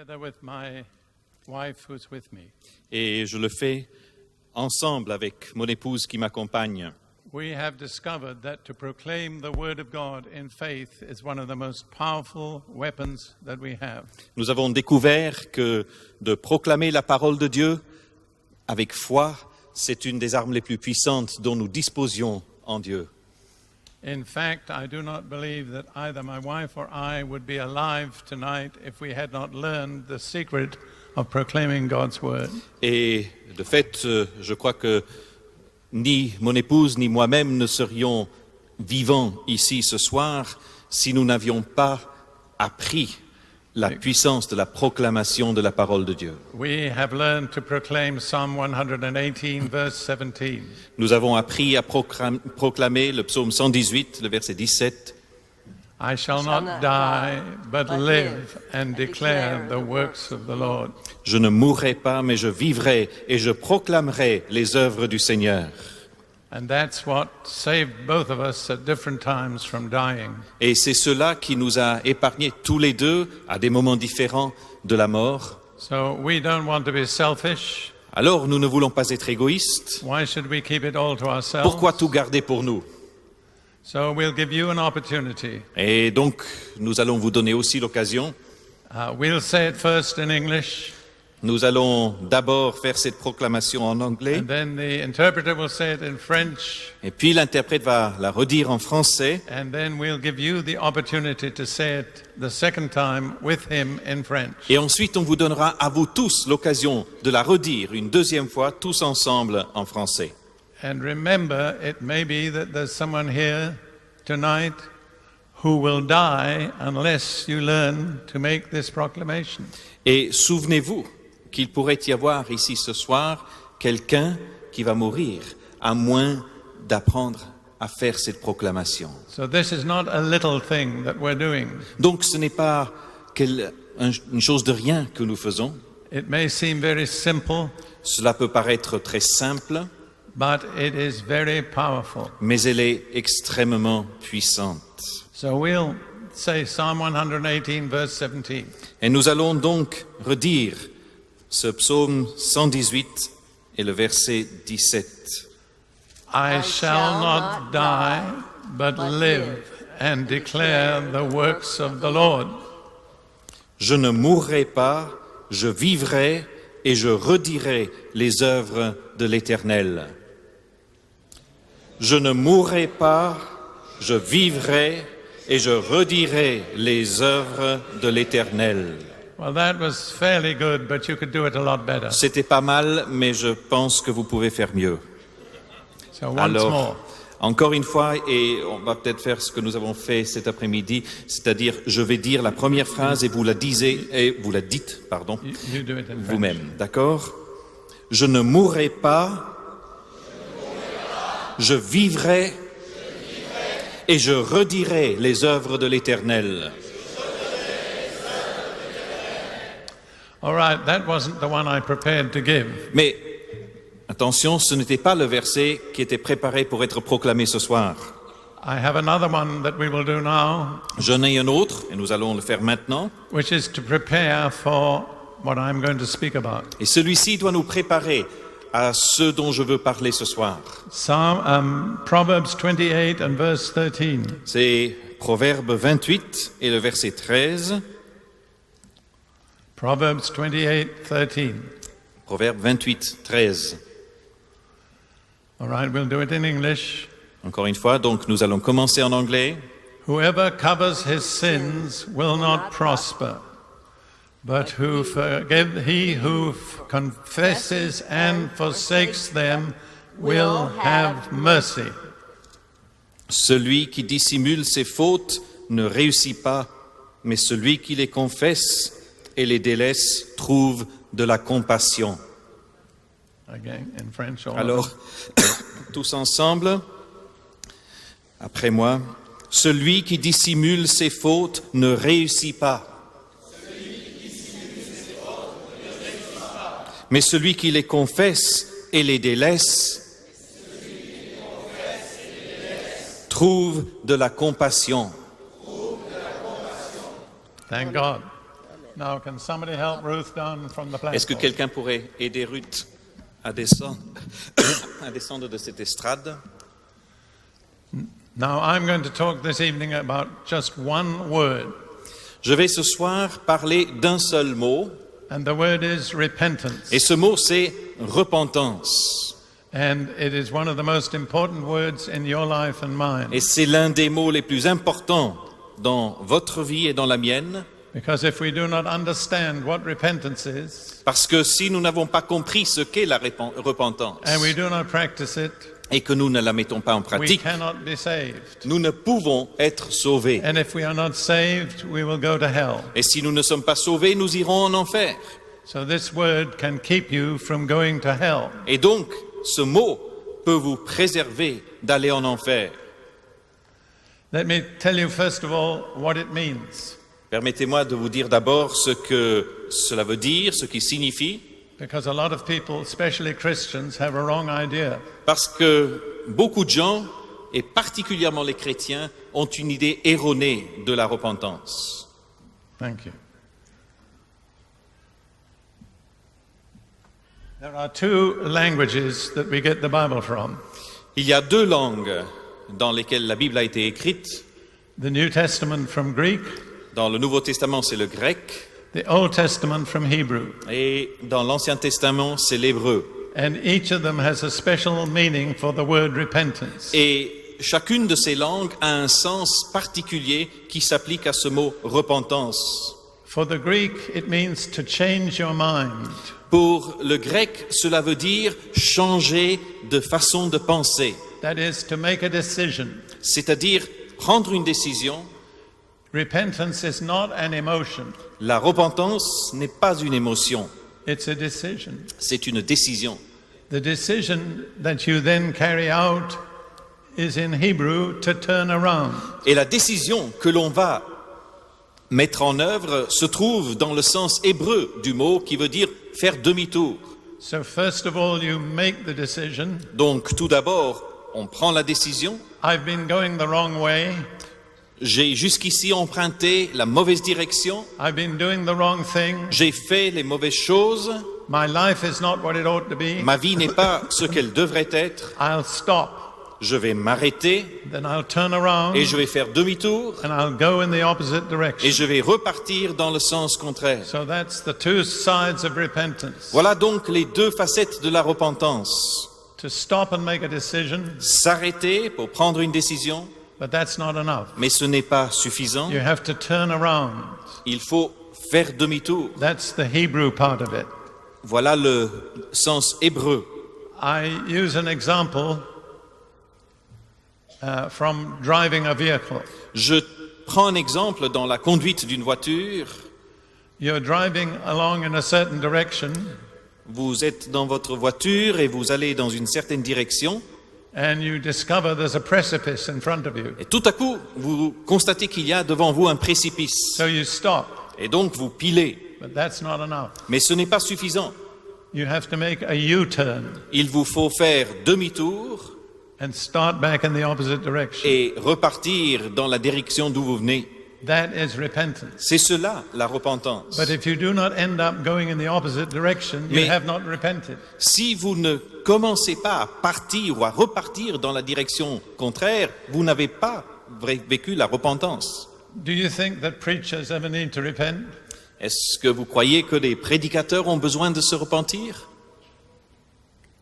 together with my wife who's with me. Et je le fais ensemble avec mon épouse qui m'accompagne. We have discovered that to proclaim the word of God in faith is one of the most powerful weapons that we have. Nous avons découvert que de proclamer la parole de Dieu avec foi, c'est une des armes les plus puissantes dont nous disposions en Dieu. In fact, I do not believe that either my wife or I would be alive tonight if we had not learned the secret of proclaiming God's word. Et de fait, je crois que ni mon épouse ni moi-même ne serions vivants ici ce soir si nous n'avions pas appris la puissance de la proclamation de la parole de Dieu. We have learned to proclaim Psalm 118, verse 17. Nous avons appris à proclamer le psaume 118, le verset 17. I shall not die, but live and declare the works of the Lord. Je ne mourrai pas, mais je vivrai et je proclamerai les œuvres du Seigneur. And that's what saved both of us at different times from dying. Et c'est cela qui nous a épargnés tous les deux à des moments différents de la mort. So we don't want to be selfish. Alors nous ne voulons pas être égoïstes. Why should we keep it all to ourselves? Pourquoi tout garder pour nous? So we'll give you an opportunity. Et donc nous allons vous donner aussi l'occasion. We'll say it first in English. Nous allons d'abord faire cette proclamation en anglais. And then the interpreter will say it in French. Et puis l'interprète va la redire en français. And then we'll give you the opportunity to say it the second time with him in French. Et ensuite, on vous donnera à vous tous l'occasion de la redire une deuxième fois, tous ensemble en français. And remember, it may be that there's someone here tonight who will die unless you learn to make this proclamation. Et souvenez-vous qu'il pourrait y avoir ici ce soir quelqu'un qui va mourir, à moins d'apprendre à faire cette proclamation. So this is not a little thing that we're doing. Donc ce n'est pas une chose de rien que nous faisons. It may seem very simple, Cela peut paraître très simple, but it is very powerful. mais elle est extrêmement puissante. So we'll say Psalm 118, verse 17. Et nous allons donc redire ce psaume 118 et le verset 17. I shall not die, but live and declare the works of the Lord. Je ne mourrai pas, je vivrai et je redirai les œuvres de l'Éternel. Je ne mourrai pas, je vivrai et je redirai les œuvres de l'Éternel. Well, that was fairly good, but you could do it a lot better. C'était pas mal, mais je pense que vous pouvez faire mieux. So once more. Encore une fois, et on va peut-être faire ce que nous avons fait cet après-midi, c'est-à-dire je vais dire la première phrase et vous la dites, You do it in French. vous-même, d'accord? Je ne mourrai pas, je vivrai et je redirai les œuvres de l'Éternel. All right, that wasn't the one I prepared to give. Mais attention, ce n'était pas le verset qui était préparé pour être proclamé ce soir. I have another one that we will do now, J'en ai un autre, et nous allons le faire maintenant. which is to prepare for what I'm going to speak about. Et celui-ci doit nous préparer à ce dont je veux parler ce soir. Proverbs 28 and verse 13. C'est Proverbe 28 et le verset 13. Proverbs 28, 13. Proverbe 28, 13. All right, we'll do it in English. Encore une fois, donc nous allons commencer en anglais. Whoever covers his sins will not prosper, but he who confesses and forsakes them will have mercy. Celui qui dissimule ses fautes ne réussit pas, mais celui qui les confesse et les délaisse trouve de la compassion. Again, in French. all of Alors, tous ensemble, après moi, celui qui dissimule ses fautes ne réussit pas. Mais celui qui les confesse et les délaisse trouve de la compassion. Thank God. Now, can somebody help Ruth down from the Est-ce que platform? quelqu'un pourrait aider Ruth à descendre, à descendre de cette estrade? Now, I'm going to talk this evening about just one word, Je vais ce soir parler d'un seul mot, and the word is repentance. et ce mot c'est repentance. And it is one of the most important words in your life and mine. Et c'est l'un des mots les plus importants dans votre vie et dans la mienne, Because if we do not understand what repentance is, parce que si nous n'avons pas compris ce qu'est la repentance, and we do not practice it, et que nous ne la mettons pas en we pratique, cannot be saved. nous ne pouvons être sauvés. And if we are not saved, we will go to hell. Et si nous ne sommes pas sauvés, nous irons en enfer. So this word can keep you from going to hell. Et donc, ce mot peut vous préserver d'aller en enfer. Let me tell you first of all what it means, Permettez-moi de vous dire d'abord ce que cela veut dire, ce qu'il signifie, because a lot of people, especially Christians, have a wrong idea. parce que beaucoup de gens, et particulièrement les chrétiens, ont une idée erronée de la repentance. Thank you. There are two languages that we get the Bible from. Il y a deux langues dans lesquelles la Bible a été écrite. The New Testament from Greek, Dans le Nouveau Testament, c'est le grec, the Old Testament from Hebrew. et dans l'Ancien Testament, c'est l'hébreu. And each of them has a special meaning for the word repentance. Et chacune de ces langues a un sens particulier qui s'applique à ce mot repentance. For the Greek, it means to change your mind. Pour le grec, cela veut dire changer de façon de penser, That is, to make a decision. c'est-à-dire prendre une décision. Repentance is not an emotion, La repentance n'est pas une émotion, it's a decision. c'est une décision. The decision that you then carry out is in Hebrew to turn around. Et la décision que l'on va mettre en œuvre se trouve dans le sens hébreu du mot qui veut dire faire demi-tour. So first of all, you make the decision. Donc tout d'abord, on prend la décision. I've been going the wrong way. J'ai jusqu'ici emprunté la mauvaise direction. I've been doing the wrong thing. J'ai fait les mauvaises choses. My life is not what it ought to be. Ma vie n'est pas ce qu'elle devrait être. I'll stop. Je vais m'arrêter Then I'll turn around et je vais faire demi-tour and I'll go in the opposite et direction. je vais repartir dans le sens contraire. So that's the two sides of repentance. Voilà donc les deux facettes de la repentance. To stop and make a decision, S'arrêter pour prendre une décision, but that's not enough. mais ce n'est pas suffisant. You have to turn around. Il faut faire demi-tour. That's the Hebrew part of it. Voilà le sens hébreu. I use an example from driving a vehicle. Je prends un exemple dans la conduite d'une voiture. You're driving along in a certain direction, Vous êtes dans votre voiture et vous allez dans une certaine direction. and you discover there's a precipice in front of you. Et tout à coup, vous constatez qu'il y a devant vous un précipice. So you stop, Et donc, vous pilez. but that's not enough. Mais ce n'est pas suffisant. You have to make a U-turn Il vous faut faire demi-tour and start back in the opposite direction. et repartir dans la direction d'où vous venez. That is repentance. C'est cela, la repentance. But if you do not end up going in the opposite direction, you Mais- have not repented. Si vous ne commencez pas à partir ou à repartir dans la direction contraire, vous n'avez pas vécu la repentance. Do you think that preachers ever need to repent? Est-ce que vous croyez que les prédicateurs ont besoin de se repentir?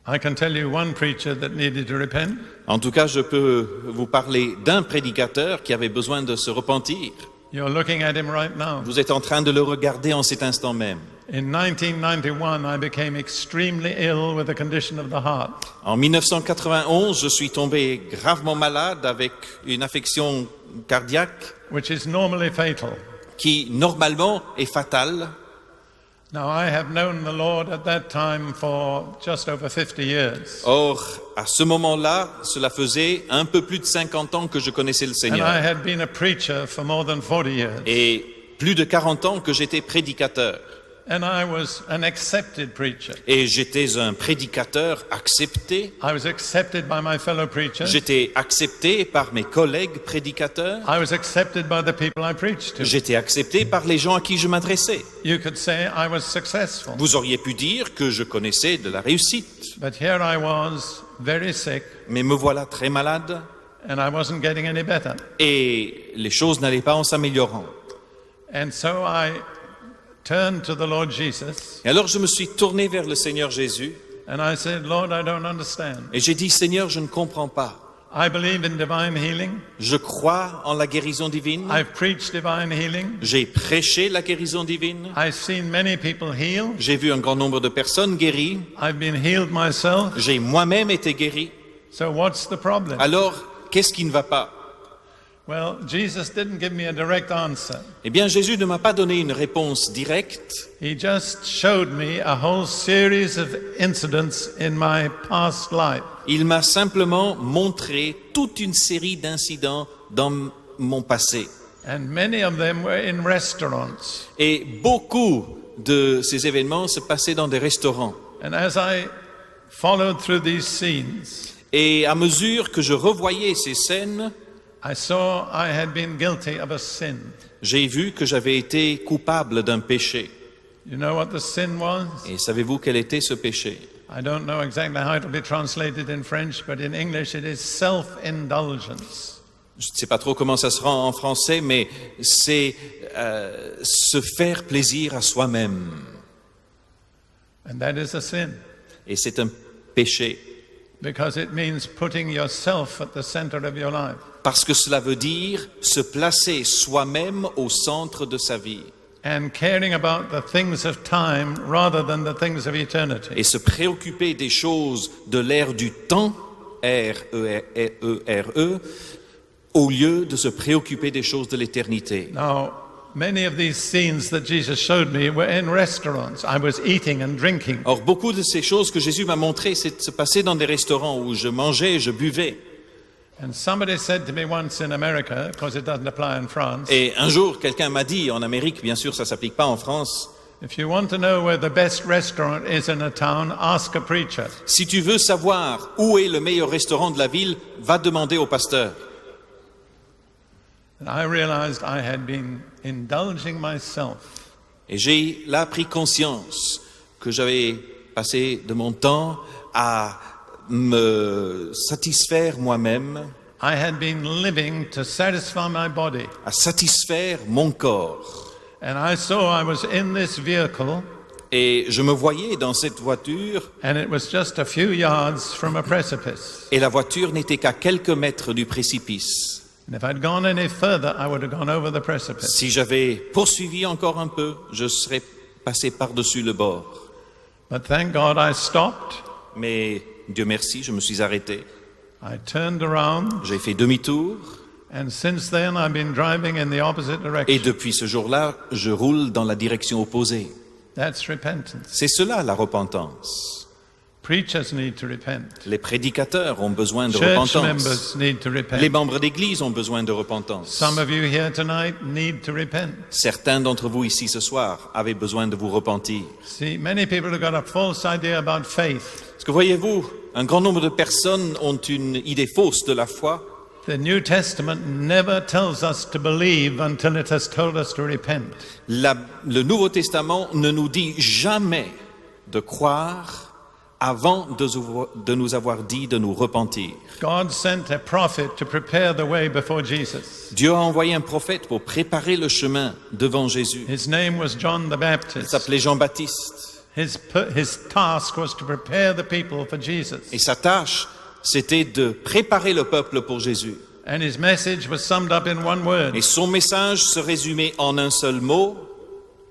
I can tell you one preacher that needed to repent. En tout cas, je peux vous parler d'un prédicateur qui avait besoin de se repentir. You're looking at him right now. Vous êtes en train de le regarder en cet instant même. In 1991, I became extremely ill with a condition of the heart. En 1991, je suis tombé gravement malade avec une affection cardiaque Which is normally fatal. qui, normalement, est fatale. Now, I have known the Lord at that time for just over 50 years. Or, à ce moment-là, cela faisait un peu plus de 50 ans que je connaissais le And I Seigneur. had been a preacher for more than 40 years. Et plus de 40 ans que j'étais prédicateur. And I was an accepted preacher. Et j'étais un prédicateur accepté. I was accepted by my fellow preachers. J'étais accepté par mes collègues prédicateurs. I was accepted by the people I preached to. J'étais accepté par les gens à qui je m'adressais. You could say I was successful. Vous auriez pu dire que je connaissais de la réussite. But here I was, very sick, Mais me voilà très malade and I wasn't getting any better. et les choses n'allaient pas en s'améliorant. And so I turned to the Lord Jesus Et alors je me suis tourné vers le Seigneur Jésus and I said, Lord, I don't understand. et j'ai dit, Seigneur, je ne comprends pas. I believe in divine healing. Je crois en la guérison divine. I've preached divine healing. J'ai prêché la guérison divine. I've seen many people heal. J'ai vu un grand nombre de personnes guéries. I've been healed myself. J'ai moi-même été guéri. So what's the problem? Alors, qu'est-ce qui ne va pas? Well, Jesus didn't give me a direct answer. Eh bien, Jésus ne m'a pas donné une réponse directe. He just showed me a whole series of incidents in my past life. Il m'a simplement montré toute une série d'incidents dans mon passé. And many of them were in restaurants. Et beaucoup de ces événements se passaient dans des restaurants. And as I followed through these scenes, Et à mesure que je revoyais ces scènes, I saw I had been guilty of a sin. j'ai vu que j'avais été coupable d'un péché. You know what the sin was? Et savez-vous quel était ce péché? I don't know exactly how it will be translated in French, but in English it is self-indulgence. Je ne sais pas trop comment ça se rend en français, mais c'est se faire plaisir à soi-même. And that is a sin, Et c'est un péché, because it means putting yourself at the center of your life. parce que cela veut dire se placer soi-même au centre de sa vie And caring about the things of time rather than the things of eternity. et se préoccuper des choses de l'ère du temps, R-E-R-E, au lieu de se préoccuper des choses de l'éternité. Now, many of these scenes that Jesus showed me were in restaurants. I was eating and drinking. Or, beaucoup de ces choses que Jésus m'a montrées, c'est de se passer dans des restaurants où je mangeais, je buvais. And somebody said to me once in America, because it doesn't apply in France, Et un jour, quelqu'un m'a dit, en Amérique, bien sûr, ça ne s'applique pas en France, if you want to know where the best restaurant is in a town, ask a preacher. si tu veux savoir où est le meilleur restaurant de la ville, va demander au pasteur. And I realized I had been indulging myself. Et j'ai là pris conscience que j'avais passé de mon temps à me satisfaire moi-même, I had been living to satisfy my body. à satisfaire mon corps. And I saw I was in this vehicle, Et je me voyais dans cette voiture, and it was just a few yards from a precipice. et la voiture n'était qu'à quelques mètres du précipice. And if I'd gone any further, I would have gone over the precipice. Si j'avais poursuivi encore un peu, je serais passé par-dessus le bord. But thank God I stopped. Mais Dieu merci, je me suis arrêté. I turned around, J'ai fait demi-tour, and since then I've been driving in the opposite et direction. depuis ce jour-là, je roule dans la direction opposée. That's repentance. C'est cela la repentance. Preachers need to repent. Les prédicateurs ont besoin de Church repentance. members need to Les repent. membres d'église ont besoin de repentance. Some of you here tonight need to repent. Certains d'entre vous ici ce soir avaient besoin de vous repentir. See, many people have got a false idea about faith. Parce que voyez-vous, un grand nombre de personnes ont une idée fausse de la foi. The New Testament never tells us to believe until it has told us to repent. Le Nouveau Testament ne nous dit jamais de croire avant de nous avoir dit de nous repentir. God sent a prophet to prepare the way before Jesus. Dieu a envoyé un prophète pour préparer le chemin devant Jésus. His name was John the Il Baptist. s'appelait Jean-Baptiste. His task was to prepare the people for Jesus. Et sa tâche, c'était de préparer le peuple pour Jésus. And his message was summed up in one word: Et son message se résumait en un seul mot,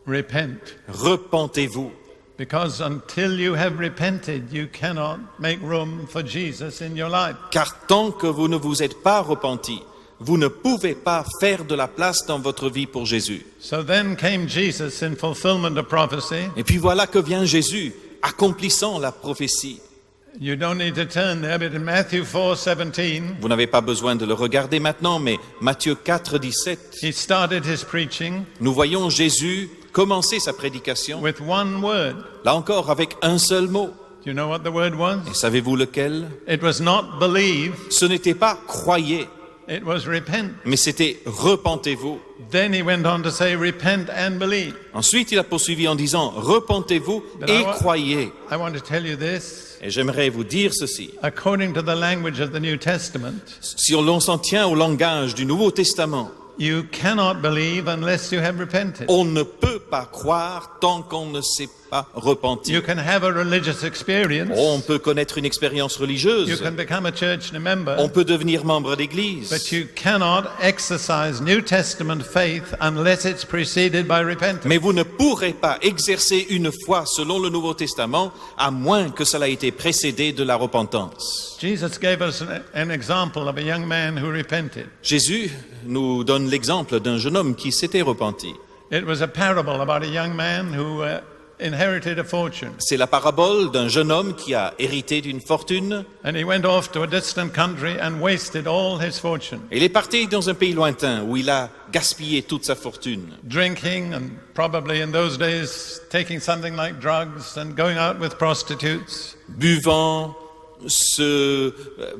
repent. repentez-vous. Because until you have repented, you cannot make room for Jesus in your life. Car tant que vous ne vous êtes pas repentis, vous ne pouvez pas faire de la place dans votre vie pour Jésus. So then came Jesus in fulfillment of prophecy. Et puis voilà que vient Jésus, accomplissant la prophétie. You don't need to turn there, but in Matthew 4:17, Vous n'avez pas besoin de le regarder maintenant, mais Matthieu 4, 17, he started his preaching, nous voyons Jésus commencer sa prédication, with one word. là encore avec un seul mot. Do you know what the word was? Et savez-vous lequel? It was not believe, Ce n'était pas croyez, it was repent. mais c'était repentez-vous. Then he went on to say, repent and believe. Ensuite, il a poursuivi en disant repentez-vous et croyez. I want to tell you this. Et j'aimerais vous dire ceci. According to the language of the New Testament, Si l'on s'en tient au langage du Nouveau Testament, you cannot believe unless you have repented. on ne peut pas croire tant qu'on ne s'est pas repenti. You can have a religious experience. On peut connaître une expérience You religieuse. can become a church member. On peut devenir membre d'église. But you cannot exercise New Testament faith unless it's preceded by repentance. Mais vous ne pourrez pas exercer une foi selon le Nouveau Testament à moins que cela ait été précédé de la repentance. Jesus gave us an example of a young man who repented. Jésus nous donne l'exemple d'un jeune homme qui s'était repenti. It was a parable about a young man who inherited a fortune. C'est la parabole d'un jeune homme qui a hérité d'une fortune. And he went off to a distant country and wasted all his fortune, Il est parti dans un pays lointain où il a gaspillé toute sa fortune, drinking and probably in those days taking something like drugs and going out with prostitutes. buvant, se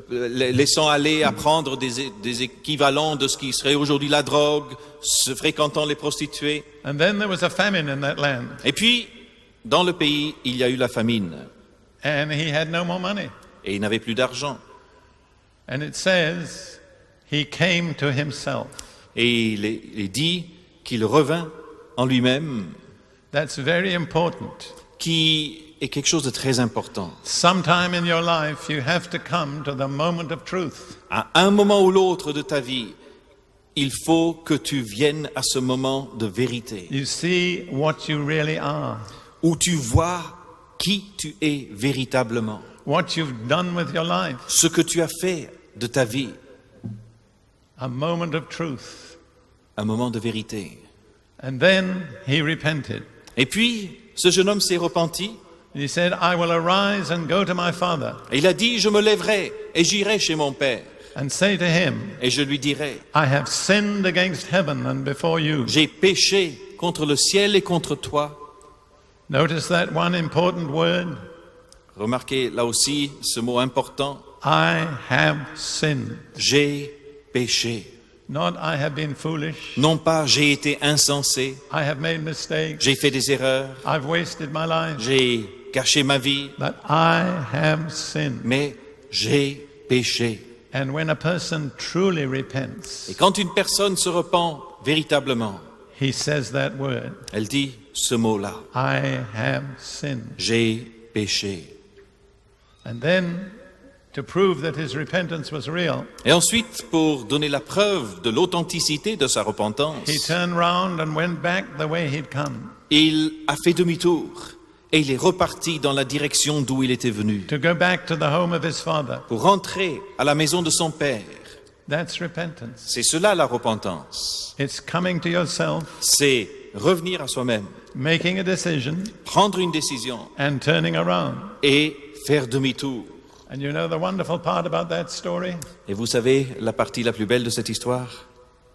laissant aller à prendre des équivalents de ce qui serait aujourd'hui la drogue, se fréquentant les prostituées. And then there was a famine in that land, Et puis, dans le pays, il y a eu la famine and he had no more money. et il n'avait plus d'argent. And it says he came to himself. Et il est dit qu'il revint en lui-même, That's very important. qui est quelque chose de très important. Sometime in your life, you have to come to the moment of truth. À un moment ou l'autre de ta vie, il faut que tu viennes à ce moment de vérité, You see what you really are, où tu vois qui tu es véritablement, what you've done with your life. ce que tu as fait de ta vie, A moment of truth. un moment de vérité. And then he repented. Et puis, ce jeune homme s'est repenti He said, I will arise and go to my father et il a dit, je me lèverai et j'irai chez mon père and say to him, et je lui dirai, I have sinned against heaven and before you. j'ai péché contre le ciel et contre toi. Notice that one important word. Remarquez là aussi ce mot important, I have sinned. j'ai péché. Not I have been foolish. Non pas j'ai été insensé, I have made mistakes. j'ai fait des erreurs, I've wasted my life. j'ai gâché ma vie, But I have sinned. mais j'ai péché. And when a person truly repents, Et quand une personne se repent véritablement, he says that word, elle dit ce mot-là, I have sinned. j'ai péché. And then, to prove that his repentance was real, Et ensuite, pour donner la preuve de l'authenticité de sa repentance, he turned round and went back the way he'd come, il a fait demi-tour et il est reparti dans la direction d'où il était venu, to go back to the home of his father. pour rentrer à la maison de son père. That's repentance. C'est cela la repentance. It's coming to yourself, C'est revenir à soi-même, making a decision, prendre une décision and turning around. et faire demi-tour. And you know the wonderful part about that story? Et vous savez la partie la plus belle de cette histoire?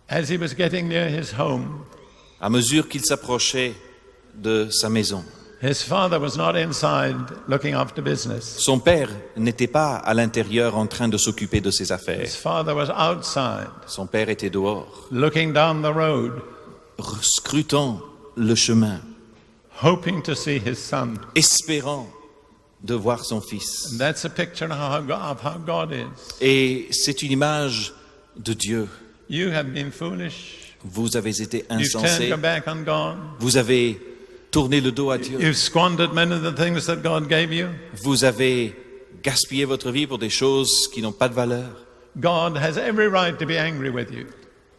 As he was getting near his home, À mesure qu'il s'approchait de sa maison, his father was not inside looking after business. son père n'était pas à l'intérieur en train de s'occuper de ses affaires. His father was outside, Son père était dehors, looking down the road, scrutant le chemin, hoping to see his son. espérant de voir son fils. And that's a picture of how God is. Et c'est une image de Dieu. You have been foolish. Vous avez été You've turned insensé, your back on God. vous avez tourné le dos à Dieu, You've squandered many of the things that God gave you. vous avez gaspillé votre vie pour des choses qui n'ont pas de valeur. God has every right to be angry with you.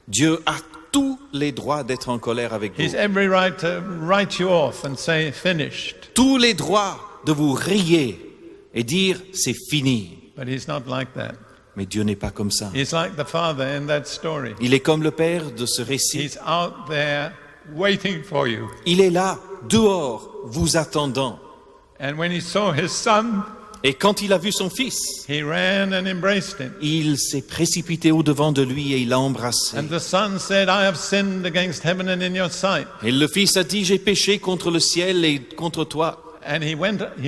Dieu a tous les droits d'être en colère avec He's vous, every right to write you off and say, finished. tous les droits de vous rayer et dire c'est fini. But he's not like that. Mais Dieu n'est pas comme ça. He's like the father in that story. Il est comme le père de ce récit. He's out there waiting for you. Il est là, dehors, vous attendant. And when he saw his son, Et quand il a vu son fils, he ran and embraced him. il s'est précipité au-devant de lui et il l'a embrassé. And the son said, I have sinned against heaven and in your sight. Et le fils a dit, j'ai péché contre le ciel et contre toi. And he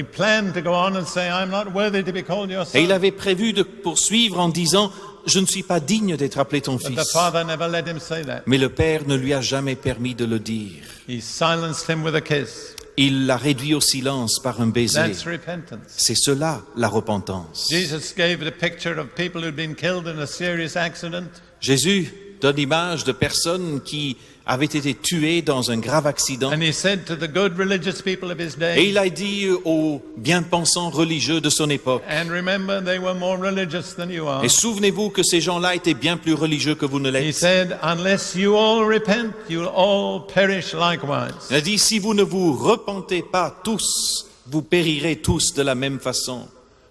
planned to go on and say, I'm not worthy to be called your Et il son. avait prévu de poursuivre en disant, je ne suis pas digne d'être appelé ton But the fils. father never let him say that. Mais le père ne lui a jamais permis de le dire. He silenced him with a kiss. Il l'a réduit au silence par un baiser. That's repentance. C'est cela, la repentance. Jesus gave a picture of people who'd been killed in a serious accident. Jésus donne l'image de personnes qui avaient été tuées dans un grave accident. And he said to the good religious people of his Et day, il a dit aux bien-pensants religieux de son époque, and remember, they were more religious than you are. et souvenez-vous que ces gens-là étaient bien plus religieux que vous ne He l'êtes. said, unless you all repent, you'll all perish likewise. Il a dit, si vous ne vous repentez pas tous, vous périrez tous de la même façon.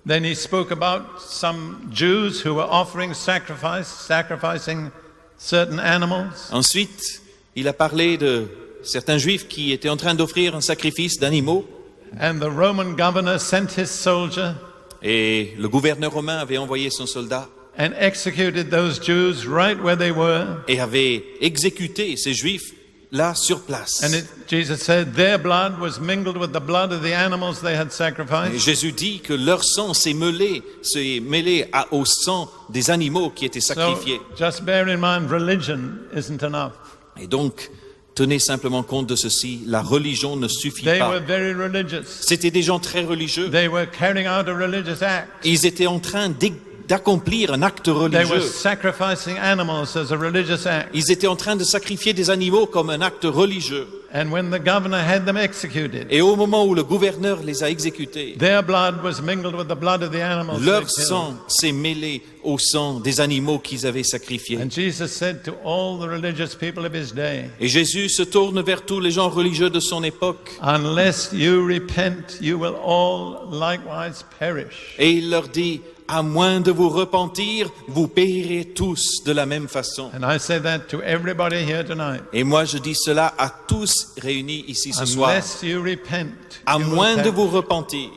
Then he spoke about some Jews who were offering sacrificing certain animals. Ensuite, il a parlé de certains juifs qui étaient en train d'offrir un sacrifice d'animaux. And the Roman governor sent his soldier Et le gouverneur romain avait envoyé son soldat and executed those Jews right where they were. et avait exécuté ces juifs là sur place. And Jesus said their blood was mingled with the blood of the animals they had Et sacrificed. Jésus dit que leur sang s'est mêlé au sang des animaux qui étaient So sacrifiés. just bear in mind, religion isn't enough. Et donc, tenez simplement compte de ceci, la religion ne suffit They pas. were very religious. C'était des gens très religieux. They were carrying out a religious act. Ils étaient en train d'accomplir un acte They were religieux. sacrificing animals as a religious act. Ils étaient en train de sacrifier des animaux comme un acte religieux. And when the governor had them executed, Et au moment où le gouverneur les a exécutés, their blood was mingled with the blood of the animals they leur killed. sang s'est mêlé au sang des animaux qu'ils avaient sacrifiés. And Jesus said to all the religious people of his day, Et Jésus se tourne vers tous les gens religieux de son époque unless you repent, you will all likewise perish. et il leur dit, à moins de vous repentir, vous périrez tous de la même façon. And I say that to everybody here tonight. Et moi je dis cela à tous réunis ici ce soir, Unless you repent, à you will moins de perish. vous repentir.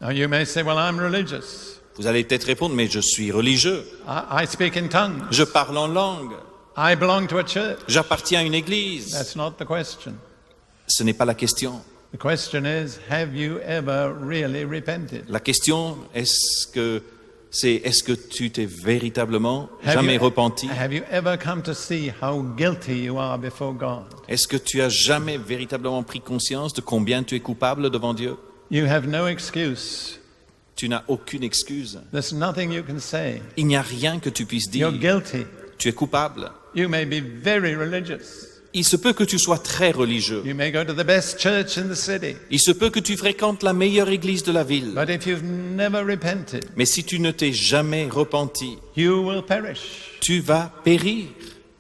Now you may say, well, I'm religious. Vous allez peut-être répondre, mais je suis religieux, I speak in tongues. je parle en langue, I belong to a church. j'appartiens à une église. That's not the question. Ce n'est pas la question. The question is, have you ever really repented? La question est-ce que tu t'es véritablement jamais repenti? Have you ever come to see how guilty you are before God? Est-ce que tu as jamais véritablement pris conscience de combien tu es coupable devant Dieu? You have no excuse. Tu n'as aucune excuse. There's nothing you can say. Il n'y a rien que tu puisses dire. You're guilty. Tu es coupable. You may be very religious. Il se peut que tu sois très religieux. You may go to the best church in the city. Il se peut que tu fréquentes la meilleure église de la ville. But if you've never repented, Mais si tu ne t'es jamais repenti, you will perish. tu vas périr.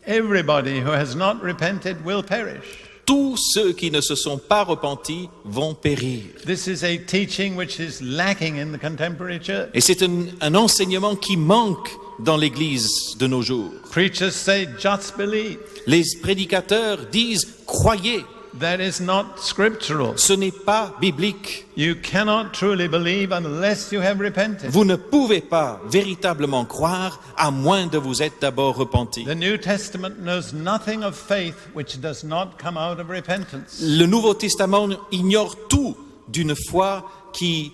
Everybody who has not repented will perish. Tous ceux qui ne se sont pas repentis vont périr. This is a teaching which is lacking in the contemporary church. Et c'est un enseignement qui manque dans l'Église de nos jours. Preachers say, just believe. Les prédicateurs disent « croyez ». That is not scriptural. Ce n'est pas biblique. You cannot truly believe unless you have repented. Vous ne pouvez pas véritablement croire à moins de vous être d'abord repenti. The New Testament knows nothing of faith which does not come out of repentance. Le Nouveau Testament ignore tout d'une foi qui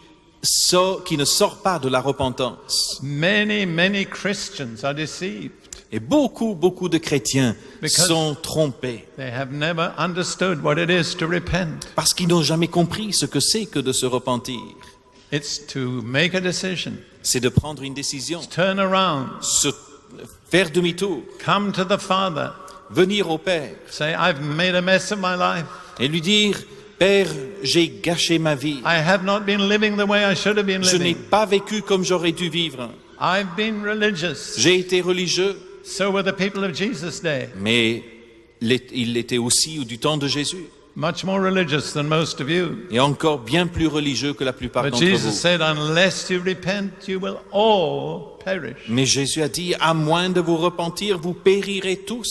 ne sort pas de la repentance. Many Christians are deceived. Et beaucoup de chrétiens Because sont trompés they have never understood what it is to repent. parce qu'ils n'ont jamais compris ce que c'est que de se repentir. It's to make a decision, C'est de prendre une décision, turn around, faire demi-tour, come to the Father, venir au Père say, I've made a mess of my life. et lui dire « Père, j'ai gâché ma vie. I have not been living the way I should have been Je n'ai living. pas vécu comme j'aurais dû vivre. I've been religious. J'ai été religieux, So were the people of Jesus' day. mais il l'était aussi du temps de Jésus. Much more religious than most of you. Et encore bien plus religieux que la plupart But d'entre Jesus vous. said, unless you repent, you will all perish. Mais Jésus a dit, à moins de vous repentir, vous périrez tous.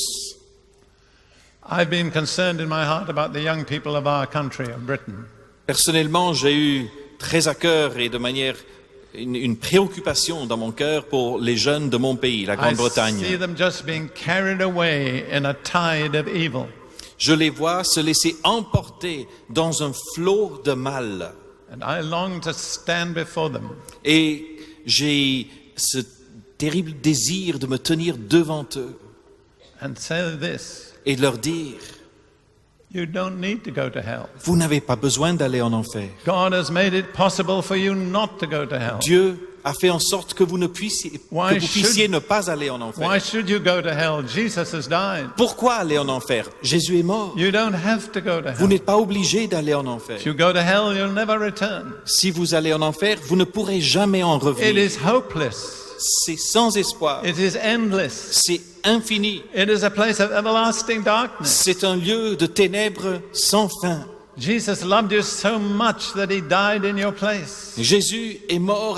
I've been concerned in my heart about the young people of our country, of Britain. Personnellement, j'ai eu très à cœur et de manière une préoccupation dans mon cœur pour les jeunes de mon pays, la I see Grande-Bretagne. them just being carried away in a tide of evil. Je les vois se laisser emporter dans un flot de mal. And I long to stand before them Et j'ai ce terrible désir de me tenir devant eux and say this: et de leur dire, you don't need to go to hell. vous n'avez pas besoin d'aller en enfer. God has made it possible for you not to go to hell. Dieu a fait en sorte que vous puissiez ne pas aller en enfer. Why should you go to hell? Jesus has died. Pourquoi aller en enfer? Jésus est mort. You don't have to go to Vous hell. n'êtes pas obligé d'aller en enfer. If you go to hell, you'll never return. Si vous allez en enfer, vous ne pourrez jamais en It revenir. is hopeless. C'est sans espoir. It is endless. C'est infini. It is a place of everlasting darkness. C'est un lieu de ténèbres sans fin. Jesus loved you so much that he died in your place. Jésus est mort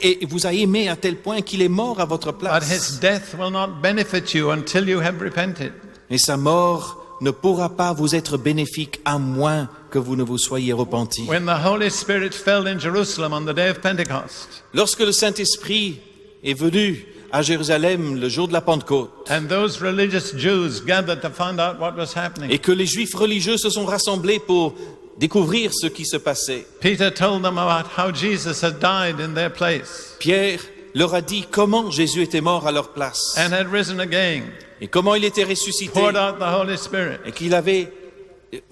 et vous a aimé à tel point qu'il est mort à votre But place. his death will not benefit you until you have repented. Et sa mort ne pourra pas vous être bénéfique à moins que vous ne vous soyez repentis. When the Holy Spirit fell in Jerusalem on the day of Pentecost, Lorsque le Saint-Esprit est venu à Jérusalem le jour de la Pentecôte and those religious Jews gathered to find out what was happening, et que les Juifs religieux se sont rassemblés pour découvrir ce qui se passait, Peter told them about how Jesus had died in their place Pierre leur a dit comment Jésus était mort à leur place and had risen again, et comment il était ressuscité poured out the Holy Spirit. et qu'il avait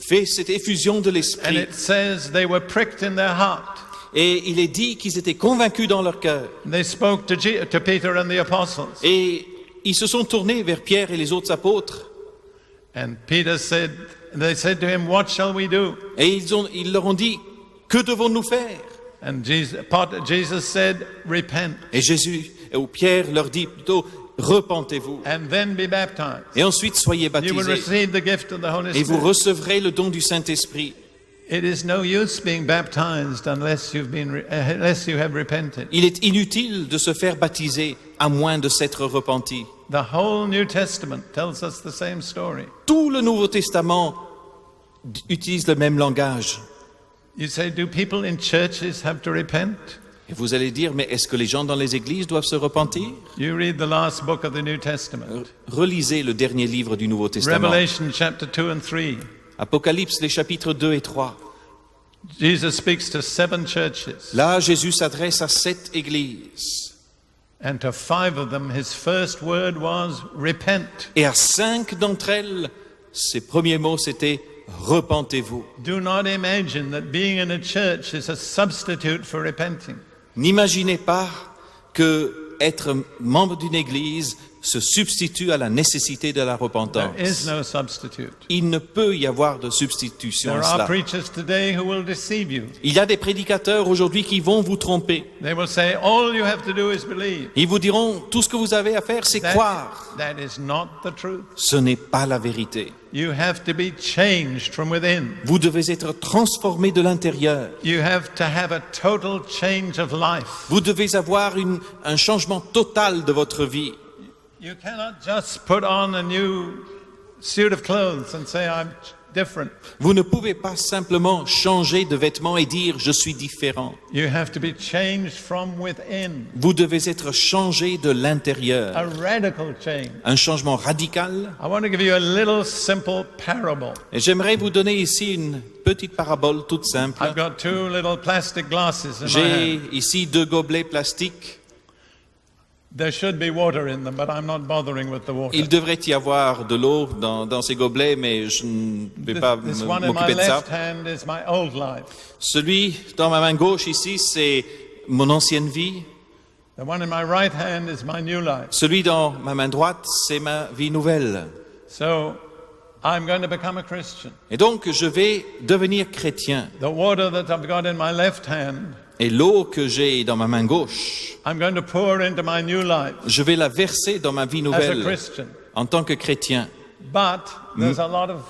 fait cette effusion de And l'Esprit. it says they were pricked in their heart. Et il est dit qu'ils étaient convaincus dans leur cœur. They spoke to Peter and the apostles. Et ils se sont tournés vers Pierre et les autres apôtres. And Peter said, they said to him, what shall we do? Et ils leur ont dit, que devons-nous faire? And Jesus said, repent Et Pierre leur dit plutôt, repentez-vous. and then be baptized. Et ensuite soyez You will baptisés. receive the gift of the Holy Et vous Spirit. recevrez le don du Saint-Esprit. It is no use being baptized unless you have repented. Il est inutile de se faire baptiser à moins de s'être repenti. The whole New Testament tells us the same story. Tout le Nouveau Testament utilise le même langage. You say, do people in churches have to repent? Et vous allez dire, mais est-ce que les gens dans les églises doivent se repentir? You read the last book of the New Testament, Relisez le dernier livre du Nouveau Testament. Revelation chapter 2 and 3. Apocalypse, les chapitres 2 et 3. Jesus speaks to 7 churches, Là, Jésus s'adresse à 7 églises. and to 5 of them, his first word was repent. Et à 5 d'entre elles, ses premiers mots, c'était « Repentez-vous ». Do not imagine that being in a church is a substitute for repenting. N'imaginez pas que être membre d'une église se substitue à la nécessité de la There repentance. is no substitute. Il ne peut y avoir de substitution There à are cela. preachers today who will deceive you. Il y a des prédicateurs aujourd'hui qui vont vous tromper. They will say, all you have to do is believe. Ils vous diront, tout ce que vous avez à faire, c'est croire. That is not the truth. Ce n'est pas la vérité. You have to be changed from within. Vous devez être transformé de l'intérieur. You have to have a total change of life. Vous devez avoir un changement total de votre vie. You cannot just put on a new suit of clothes and say, I'm different. Vous ne pouvez pas simplement changer de vêtements et dire « je suis différent ». You have to be changed from within. Vous devez être changé de l'intérieur. A radical change. Un changement radical. I want to give you a little simple parable. Et j'aimerais vous donner ici une petite parabole toute simple. I've got 2 little plastic glasses in my J'ai hand. ici 2 gobelets plastiques. There should be water in them, but I'm not bothering with the water. Il devrait y avoir de l'eau dans ces gobelets, mais je ne vais pas This one in my m'occuper de ça. left hand is my old life. Celui dans ma main gauche ici, c'est mon ancienne vie. The one in my right hand is my new life. Celui dans ma main droite, c'est ma vie nouvelle. So I'm going to become a Christian. Et donc, je vais devenir chrétien. The water that I've got in my left hand, Et l'eau que j'ai dans ma main gauche, I'm going to pour into my new life je vais la verser dans ma vie as a nouvelle Christian. en tant que chrétien. But there's a lot of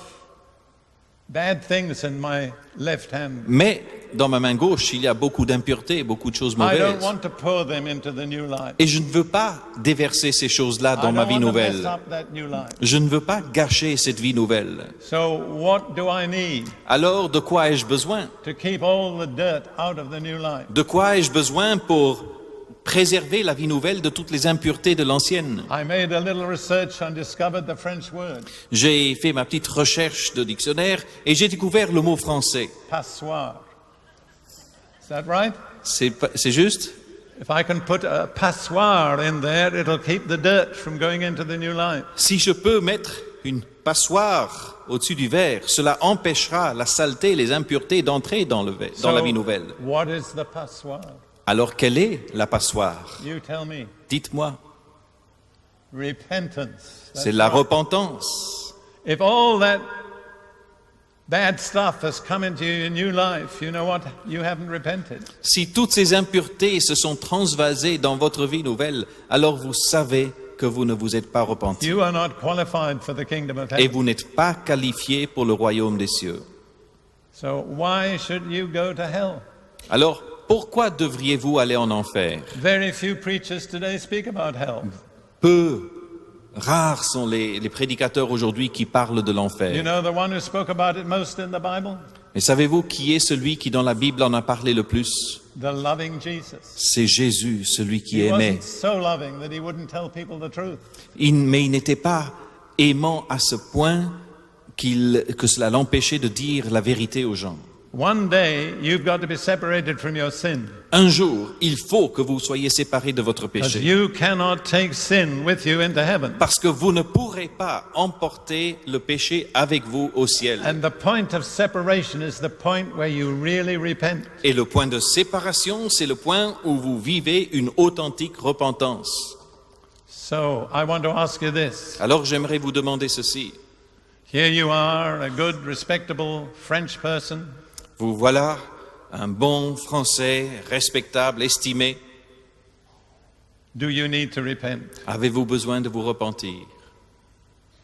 bad things in my left hand. Mais dans ma main gauche, il y a beaucoup d'impuretés, beaucoup de choses I don't mauvaises. want to pour them into the new life. Et je ne veux pas déverser ces choses-là I dans ma don't vie want to mess nouvelle. up that new life. Je ne veux pas gâcher cette vie nouvelle. So what do I need Alors, de quoi ai-je besoin? to keep all the dirt out of the new life? De quoi ai-je besoin pour préserver la vie nouvelle de toutes les impuretés de l'ancienne? I made a little research and discovered the French word, J'ai fait ma petite recherche de dictionnaire et j'ai découvert le mot français. passoire. Is that right? C'est juste? If I can put a passoire in there, it'll keep the dirt from going into the new life. Si je peux mettre une passoire au-dessus du verre, cela empêchera la saleté, les impuretés d'entrer dans la vie nouvelle. What is the passoire? Alors quelle est la passoire? You tell me. Dites-moi. Repentance. That's C'est la right. repentance. If all that bad stuff has come into your new life, you know what? You haven't repented. Si toutes ces impuretés se sont transvasées dans votre vie nouvelle, alors vous savez que vous ne vous êtes pas repenti. You are not qualified for the kingdom of Et heaven. vous n'êtes pas qualifié pour le royaume des cieux. So why should you go to hell? Alors, pourquoi devriez-vous aller en enfer? Very few preachers today speak about hell. Rares sont les prédicateurs aujourd'hui qui parlent de You l'enfer. know the one who spoke about it most in the Bible? Et savez-vous qui est celui qui dans la Bible en a parlé le plus? The loving Jesus. C'est Jésus, celui qui He aimait. wasn't so loving that he wouldn't tell people the truth. Mais il n'était pas aimant à ce point que cela l'empêchait de dire la vérité aux gens. One day, you've got to be separated from your sin. Un jour, il faut que vous soyez séparés de votre Because péché. you cannot take sin with you into heaven. Parce que vous ne pourrez pas emporter le péché avec vous au ciel. And the point of separation is the point where you really repent. Et le point de séparation, c'est le point où vous vivez une authentique repentance. So, I want to ask you this. Alors j'aimerais vous demander ceci. Here you are, a good, respectable French person. Vous voilà, un bon Français, respectable, estimé. Do you need to repent? Avez-vous besoin de vous repentir?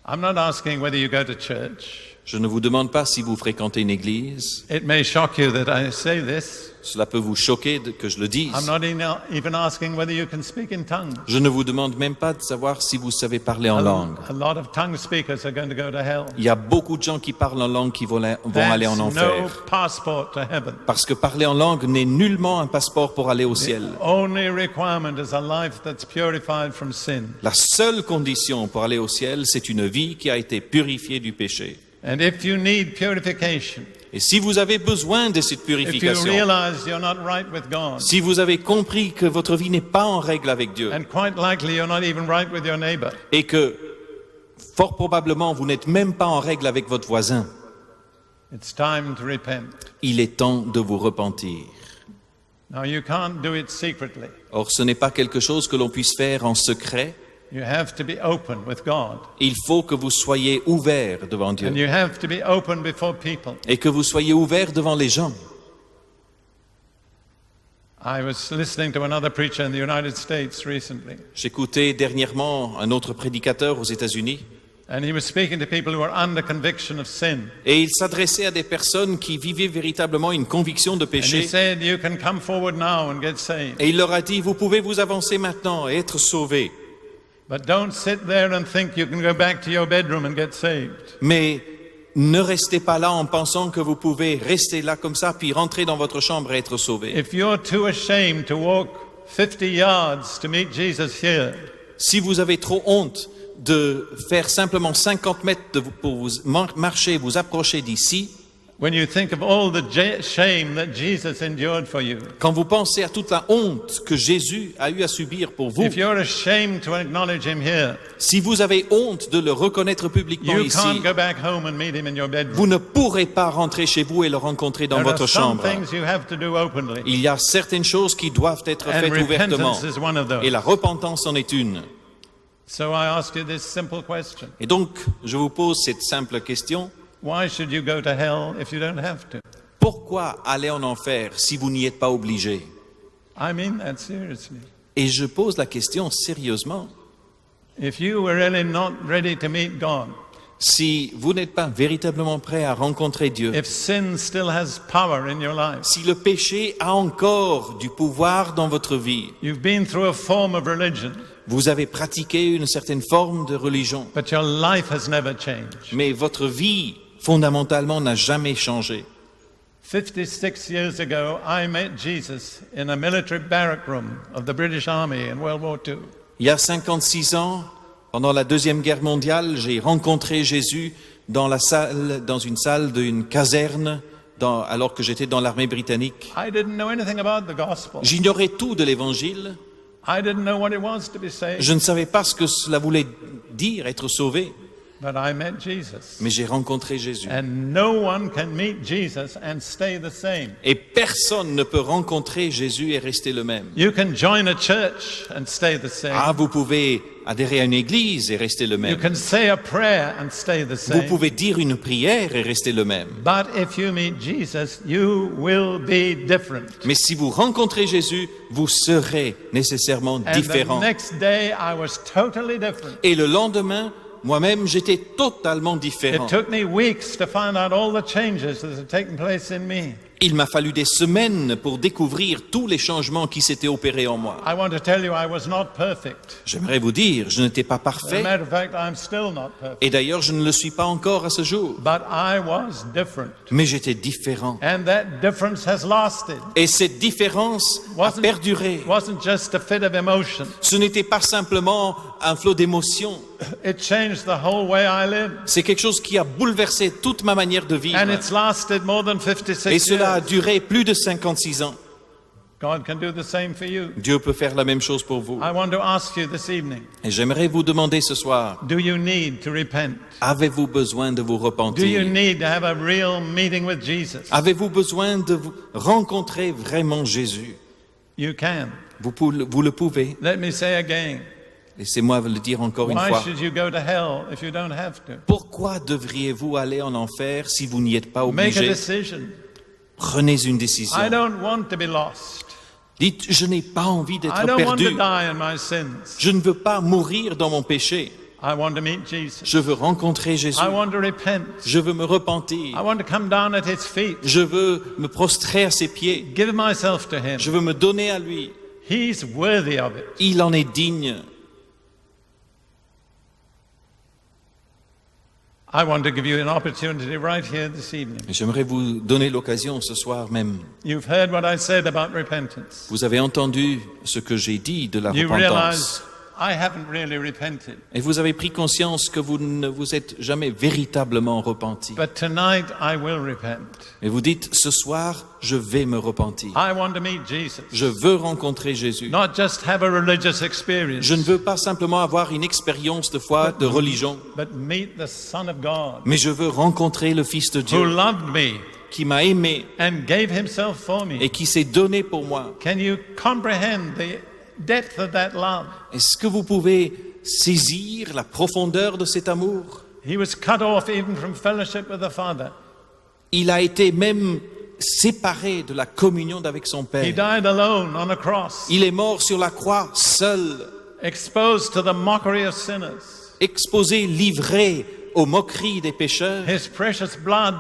I'm not asking whether you go to church. Je ne vous demande pas si vous fréquentez une église. It may shock you that I say this. Cela peut vous choquer que je le dise. I'm not even asking whether you can speak in tongues. Je ne vous demande même pas de savoir si vous savez parler en langue. A lot of tongue speakers are going to go to hell. Il y a beaucoup de gens qui parlent en langue qui vont aller en That's no enfer. passport to heaven. Parce que parler en langue n'est nullement un passeport pour aller au ciel. Only requirement is a life that's purified from sin. La seule condition pour aller au ciel, c'est une vie qui a été purifiée du péché. And if you need purification, Et si vous avez besoin de cette if you purification, realize you're not right with God, si vous avez compris que votre vie n'est pas en règle avec Dieu and quite likely you're not even right with your neighbor, et que fort probablement vous n'êtes même pas en règle avec votre voisin, it's time to repent. il est temps de vous repentir. Now, you can't do it secretly. Or, ce n'est pas quelque chose que l'on puisse faire en secret. You have to be open with God. Il faut que vous soyez ouverts devant Dieu And you have to be open before people. et que vous soyez ouverts devant les gens. I was listening to another preacher in the United States recently, J'écoutais dernièrement un autre prédicateur aux États-Unis and he was speaking to people who are under conviction of sin. et il s'adressait à des personnes qui vivaient véritablement une conviction de And he péché. said, you can come forward now and get saved. Et il leur a dit, vous pouvez vous avancer maintenant et être sauvés. But don't sit there and think you can go back to your bedroom and get saved. Mais ne restez pas là en pensant que vous pouvez rester là comme ça, puis rentrer dans votre chambre et être sauvés. If you're too ashamed to walk 50 yards to meet Jesus here, Si vous avez trop honte de faire simplement 50 mètres pour vous marcher, vous approcher d'ici, when you think of all the shame that Jesus endured for you, quand vous pensez à toute la honte que Jésus a eu à subir pour vous, if you're ashamed to acknowledge him here, si vous avez honte de le reconnaître publiquement you ici, can't go back home and meet him in your bedroom. vous ne pourrez pas rentrer chez vous et le rencontrer dans There are votre some chambre. things you have to do openly, Il y a certaines choses qui doivent être and faites ouvertement. repentance is one of those. Et la repentance en est une. So I ask you this simple question. Et donc, je vous pose cette simple question. Why should you go to hell if you don't have to? Pourquoi aller en enfer si vous n'y êtes pas obligé? I mean that seriously. Et je pose la question sérieusement. If you were really not ready to meet God, Si vous n'êtes pas véritablement prêt à rencontrer Dieu, if sin still has power in your life, si le péché a encore du pouvoir dans votre vie, you've been through a form of religion, vous avez pratiqué une certaine forme de religion, but your life has never changed. mais votre vie, fondamentalement, n'a jamais changé. 56 years ago, I met Jesus in a military barrack room of the British Army in World War II. Il y a 56 ans, pendant la Deuxième Guerre mondiale, j'ai rencontré Jésus dans une salle d'une caserne, alors que j'étais dans l'armée britannique. I didn't know anything about the gospel. J'ignorais tout de l'Évangile. I didn't know what it was to be saved, Je ne savais pas ce que cela voulait dire, être sauvé. but I met Jesus. Mais j'ai rencontré Jésus. And no one can meet Jesus and stay the same. Et personne ne peut rencontrer Jésus et rester le même. You can join a church and stay the same. Ah, vous pouvez adhérer à une église et rester le You même. can say a prayer and stay the Vous same. pouvez dire une prière et rester le même. But if you meet Jesus, you will be different. Mais si vous rencontrez Jésus, vous serez nécessairement And différent. the next day, I was totally different. Et le lendemain, moi-même, j'étais totalement différent. It took me weeks to find out all the changes that had taken place in me. Il m'a fallu des semaines pour découvrir tous les changements qui s'étaient opérés en moi. I want to tell you, I was not perfect. J'aimerais vous dire, je n'étais pas As a parfait, matter of fact, I'm still not perfect. et d'ailleurs je ne le suis pas encore à ce jour. But I was different. Mais j'étais différent. And that difference has lasted. Et cette différence a perduré. It wasn't just a fit of emotion. Ce n'était pas simplement un flot d'émotions. It changed the whole way I live. C'est quelque chose qui a bouleversé toute ma manière de vivre. And it's lasted more than 56 Et cela a years. duré plus de 56 ans. God can do the same for you. Dieu peut faire la même chose pour vous. I want to ask you this evening, Et j'aimerais vous demander ce soir, do you need to repent? avez-vous besoin de vous Do you repentir? need to have a real meeting with Jesus? Avez-vous besoin de vous rencontrer vraiment Jésus? You can. Vous le pouvez. Let me say again, Laissez-moi vous le dire encore une why fois. should you go to hell if you don't have to? Pourquoi devriez-vous aller en enfer si vous n'y êtes pas Make a obligé? decision. Prenez une décision. I don't want to be lost. Dites, je n'ai pas envie I d'être don't want to perdu. die in my sins. Je ne veux pas mourir dans mon péché. I want to meet Jesus. Je veux rencontrer Jésus. I want to repent. Je veux me repentir. I want to come down at his feet. Je veux me prostrer à ses pieds. Give myself to him. Je veux me donner à lui. He's worthy of it. Il en est digne. I want to give you an opportunity right here this evening. J'aimerais vous donner l'occasion ce soir même. You've heard what I said about repentance. Vous avez entendu ce que j'ai dit de la You repentance. realize I haven't really repented. Et vous avez pris conscience que vous ne vous êtes jamais véritablement repenti. But tonight I will repent. Et vous dites, ce soir, je vais me repentir. I want to meet Jesus. Je veux rencontrer Jésus. Not just have a religious experience, Je ne veux pas simplement avoir une expérience de foi, de religion, but meet the Son of God mais je veux rencontrer le Fils de who Dieu loved me qui m'a aimé and gave himself for me. et qui s'est donné pour moi. Can you comprehend the depth of that love? Est-ce que vous pouvez saisir la profondeur de cet amour? He was cut off even from fellowship with the Father. Il a été même séparé de la communion avec son He Père. died alone on a cross, Il est mort sur la croix, seul, exposed to the mockery of sinners. exposé, livré aux moqueries des pécheurs. His precious blood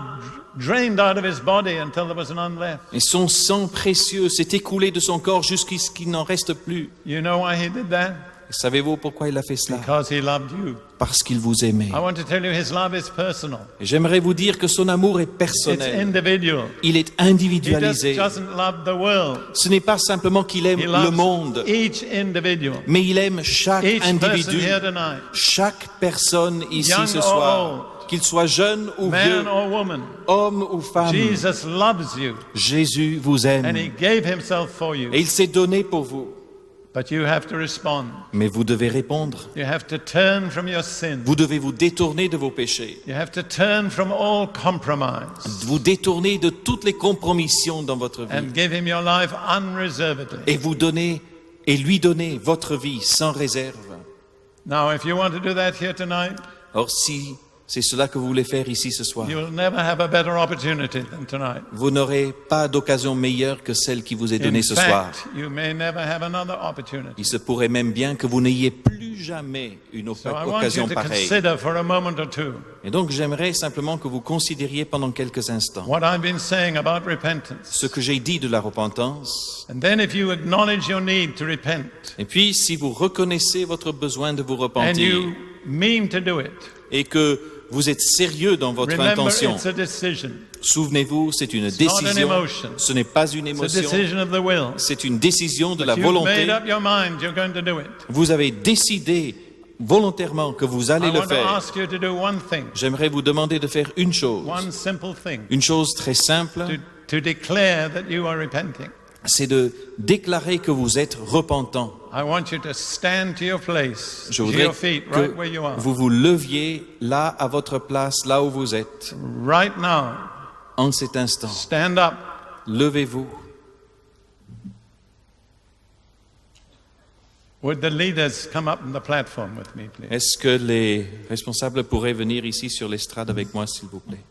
drained out of his body until there was none left. Et son sang précieux s'est écoulé de son corps jusqu'à ce qu'il n'en reste plus. You know why he did that? Savez-vous pourquoi il a fait cela? Because he loved you. Parce qu'il vous aimait. I want to tell you his love is personal. Et j'aimerais vous dire que son amour est It's personnel. individual. Il est He just individualisé. doesn't love the world. Ce n'est pas simplement qu'il aime He le loves monde, each individual. mais il aime chaque Each person individu, here tonight, chaque personne ici Young ce or soir, old, qu'il soit jeune ou vieux, man or woman. homme ou femme. Jesus loves you Jésus vous and aime he gave himself for you. et il s'est donné pour vous. But you have to respond. Mais vous devez répondre. You have to turn from your sin. Vous devez vous détourner de vos péchés. You have to turn from all compromise Vous détourner de toutes les compromissions dans votre vie. and give him your life unreservedly. Et vous donner et lui donner votre vie sans réserve. Now, if you want to do that here tonight, Or si C'est cela que vous voulez faire ici ce soir. You'll never have a better opportunity than tonight. Vous n'aurez pas d'occasion meilleure que celle qui vous est donnée In ce soir. fact, you may never have another opportunity. Il se pourrait même bien que vous n'ayez plus jamais une So I want you occasion to pareille. consider for a moment or two Et donc j'aimerais simplement que vous considériez pendant quelques instants what I've been saying about repentance. ce que j'ai dit de la repentance. And then if you acknowledge your need to repent Et puis si vous reconnaissez votre besoin de vous and repentir you mean to do it, et que vous êtes sérieux dans votre remember intention, it's a decision. souvenez-vous, c'est une not an décision, emotion. ce n'est pas une It's a émotion, decision of the will. c'est une décision de la You've volonté. made up your mind you're going to do it. Vous avez décidé volontairement que vous allez I le want to faire. ask you to do one thing, J'aimerais vous demander de faire une chose one simple thing, très simple, to declare that you are repenting. c'est de déclarer que vous êtes repentant. I want you to stand to your place, Je to voudrais your feet, right where you que are, vous vous leviez là à votre place, là où vous êtes, right now. en cet instant. Stand up. Levez-vous. Would the leaders come up on the platform with me, please? Est-ce que les responsables pourraient venir ici sur l'estrade avec moi, s'il vous plaît?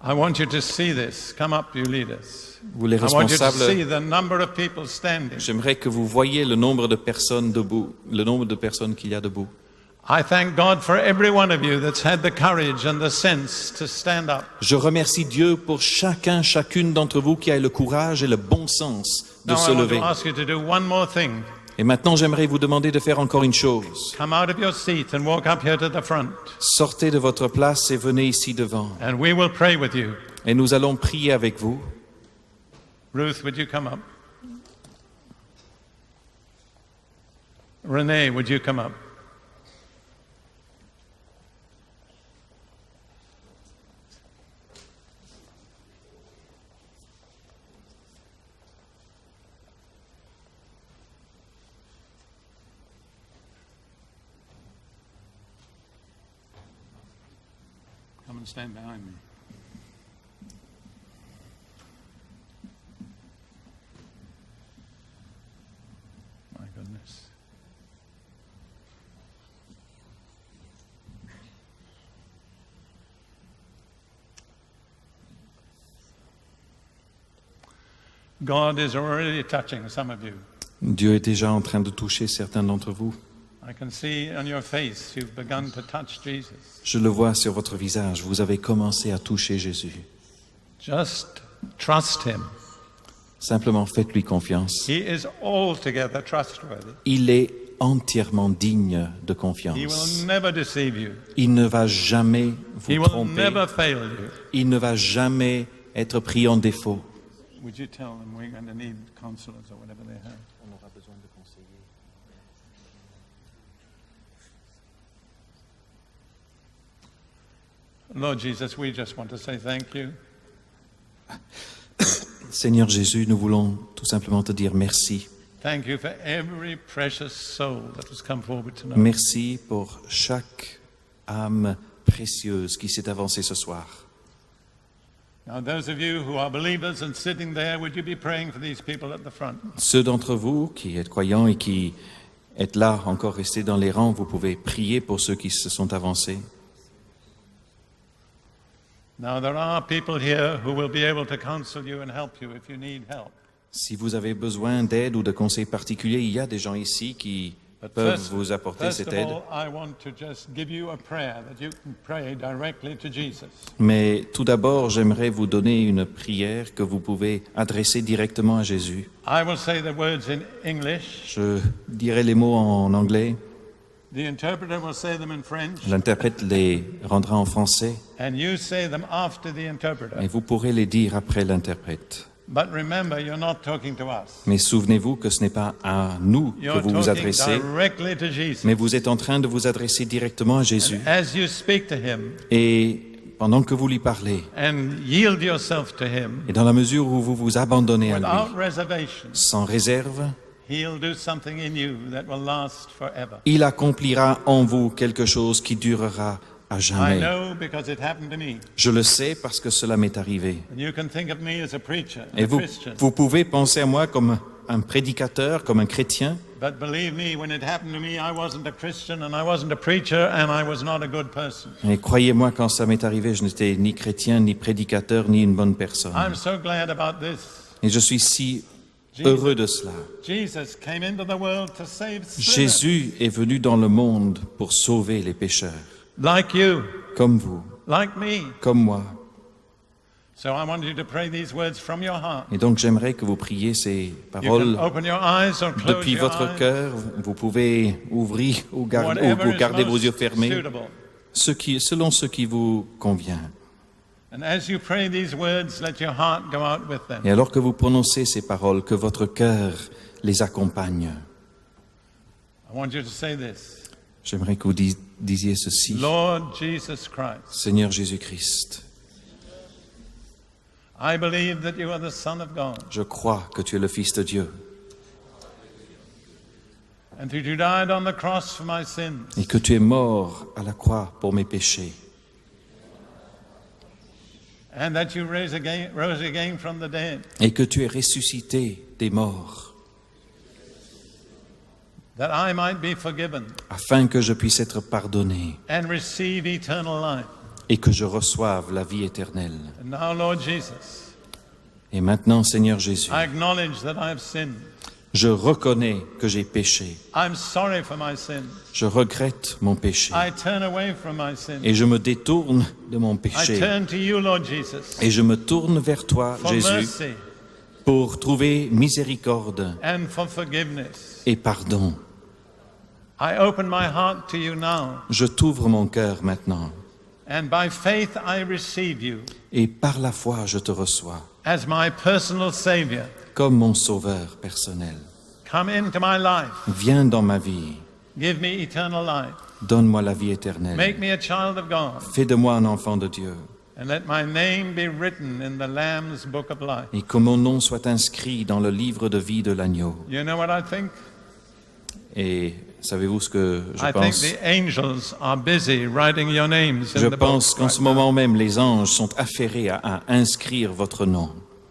I want you to see this. Come up, you leaders. Vous les I want you to responsables, see the number of people standing. j'aimerais que vous voyiez le nombre de personnes debout, le nombre de personnes qu'il y a debout. I thank God for every one of you that's had the courage and the sense to stand up. Je remercie Dieu pour chacune d'entre vous qui a le courage et le bon sens de Now se I want lever. to ask you to do one more thing. Et maintenant, j'aimerais vous demander de faire encore une chose. Come out of your seat and walk up here to the front. Sortez de votre place et venez ici devant. And we will pray with you. Et nous allons prier avec vous. Ruth, would you come up? Renee, would you come up? Come and stand behind me. My goodness. God is already touching some of you. Dieu est déjà en train de toucher certains d'entre vous. I can see on your face you've begun to touch Jesus. Je le vois sur votre visage. Vous avez commencé à toucher Jésus. Just trust him. Simplement faites-lui confiance. He is altogether trustworthy. Il est entièrement digne de He confiance. will never deceive you. Il ne va jamais He vous will tromper. never fail you. Il ne va jamais être pris en défaut. Would you tell them we're going to need counselors or whatever they have? On aura besoin de conseillers. Lord Jesus, we just want to say thank you. Seigneur Jésus, nous voulons tout simplement te dire merci. Thank you for every precious soul that has come forward tonight. Merci pour chaque âme précieuse qui s'est avancée ce soir. Now, those of you who are believers and sitting there, would you be praying for these people at the front? Ceux d'entre vous qui êtes croyants et qui êtes là, encore restés dans les rangs, vous pouvez prier pour ceux qui se sont avancés. Now, there are people here who will be able to counsel you and help you if you need help. Si vous avez besoin d'aide ou de conseils particuliers, il y a des gens ici qui peuvent vous apporter First cette of aide. all, I want to just give you a prayer that you can pray directly to Jesus. Mais tout d'abord, j'aimerais vous donner une prière que vous pouvez adresser directement à Jésus. I will say the words in English. Je dirai les mots en anglais, The interpreter will say them in French. l'interprète les rendra en français And you say them after the et interpreter. vous pourrez les dire après l'interprète. But remember, you're not talking to us. Mais souvenez-vous que ce n'est pas à nous que You're vous vous talking adressez, directly to Jesus. mais vous êtes en train de vous adresser directement à Jésus. As you speak to him Et pendant que vous lui parlez, and yield yourself to him et dans la mesure où vous vous abandonnez à without lui, reservation, sans réserve, he'll do something in you that will last forever. il accomplira en vous quelque chose qui durera à I jamais. know because it happened to me. Je le sais parce que cela m'est arrivé. And you can think of me as a preacher, Et a Christian. vous pouvez penser à moi comme un prédicateur, comme un chrétien. But believe me, when it happened to me, I wasn't a Christian and I wasn't a preacher and I was not a good person. Et croyez-moi, quand ça m'est arrivé, je n'étais ni chrétien, ni prédicateur, ni une bonne personne. I'm so glad about this. Et je suis si heureux de cela. Jesus came into the world to save sinners. Jésus est venu dans le monde pour sauver les pécheurs, Like you, comme vous, like me. comme moi. So I want you to pray these words from your heart. Et donc j'aimerais que vous priez ces You paroles can open your eyes or close depuis your votre eyes. cœur. Vous pouvez ouvrir ou Whatever is garder vos yeux most fermés, suitable. selon ce qui vous convient. And as you pray these words, let your heart go out with them. Et alors que vous prononcez ces paroles, que votre cœur les accompagne. I want you to say this. J'aimerais que vous disiez ceci. Lord Jesus Christ, Seigneur Jésus-Christ, I believe that you are the Son of God je crois que tu es le Fils de Dieu and that you died on the cross for my sins. et que tu es mort à la croix pour mes péchés And that you rose again from the dead, et que tu es ressuscité des morts that I might be forgiven afin que je puisse être pardonné and receive eternal life. et que je reçoive la vie éternelle. And now, Lord Jesus, Et maintenant, Seigneur Jésus, I acknowledge that I have sinned. je reconnais que j'ai péché. I'm sorry for my sin. Je regrette mon péché I turn away from my sin. et je me détourne de mon I péché turn to you, Lord Jesus, et je me tourne vers toi, for Jésus, mercy pour trouver miséricorde and for forgiveness. et pardon. I open my heart to you now, Je t'ouvre mon cœur maintenant and by faith I receive you et par la foi je te reçois as my personal Savior. comme mon sauveur personnel. Come into my life. Viens dans ma vie, Give me eternal life. donne-moi la vie éternelle. Make me a child of God, Fais de moi un enfant de Dieu and let my name be written in the Lamb's book of life. et que mon nom soit inscrit dans le livre de vie de l'agneau. You know what I think? Et savez-vous ce que je I think pense? the angels are busy writing your names Je in the pense book qu'en ce right now. moment même, les anges sont affairés à inscrire votre nom.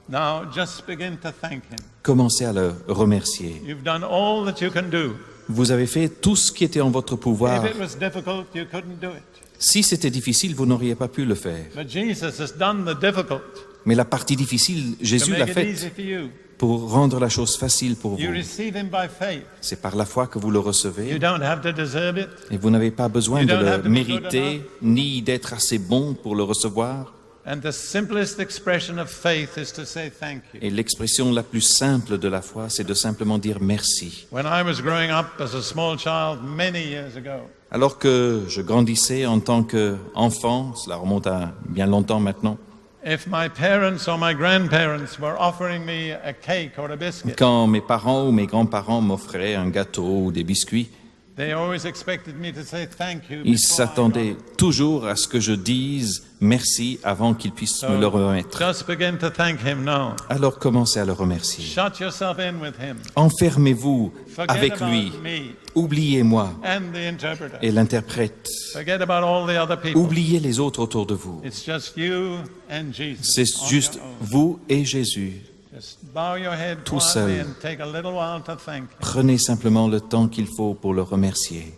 Now, just begin to thank Him. Commencez à le remercier. You've done all that you can do. Vous avez fait tout ce qui était en votre pouvoir. If it was difficult, you couldn't do it. Si c'était difficile, vous n'auriez pas pu le faire. But Jesus has done the difficult Mais la partie difficile, to Jésus l'a make it faite easy for you. pour rendre la chose facile pour You vous. receive Him by faith. C'est par la foi que vous le You recevez don't have to deserve it. et vous n'avez pas besoin You de don't have le to be good mériter ni d'être assez bon pour le recevoir. And the simplest expression of faith is to say thank you. Et l'expression la plus simple de la foi, c'est de simplement dire merci. When I was growing up as a small child many years ago, Alors que je grandissais en tant qu'enfant, cela remonte à bien longtemps maintenant, if my parents or my grandparents were offering me a cake or a biscuit, quand mes parents ou mes grands-parents m'offraient un gâteau ou des biscuits, they always expected me to say thank you. ils before I s'attendaient toujours à ce que je dise merci avant qu'ils puissent got me le it. remettre. Just begin to thank Him now. Alors commencez à le remercier. Shut yourself in with Him. Enfermez-vous Forget avec about lui. me Oubliez-moi and the interpreter. et l'interprète. Forget about all the other people. Oubliez les autres autour de vous. It's just you and Jesus. C'est on juste your own. vous et Jésus. Just bow your head tout quietly seul. and take a little while to thank Him. Prenez simplement le temps qu'il faut pour le remercier.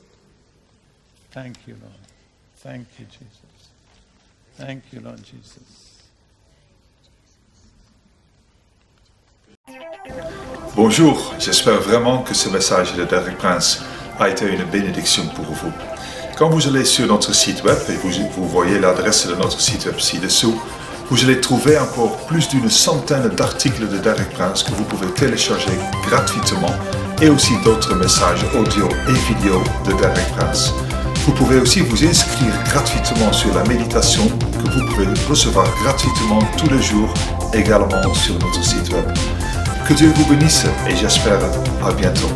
Thank you, Lord. Thank you, Jesus. Thank you, Lord Jesus. Bonjour, j'espère vraiment que ce message de Derek Prince a été une bénédiction pour vous. Quand vous allez sur notre site web et vous voyez l'adresse de notre site web ci-dessous, vous allez trouver encore plus d'une centaine d'articles de Derek Prince que vous pouvez télécharger gratuitement et aussi d'autres messages audio et vidéo de Derek Prince. Vous pouvez aussi vous inscrire gratuitement sur la méditation que vous pouvez recevoir gratuitement tous les jours également sur notre site web. Que Dieu vous bénisse et j'espère à bientôt.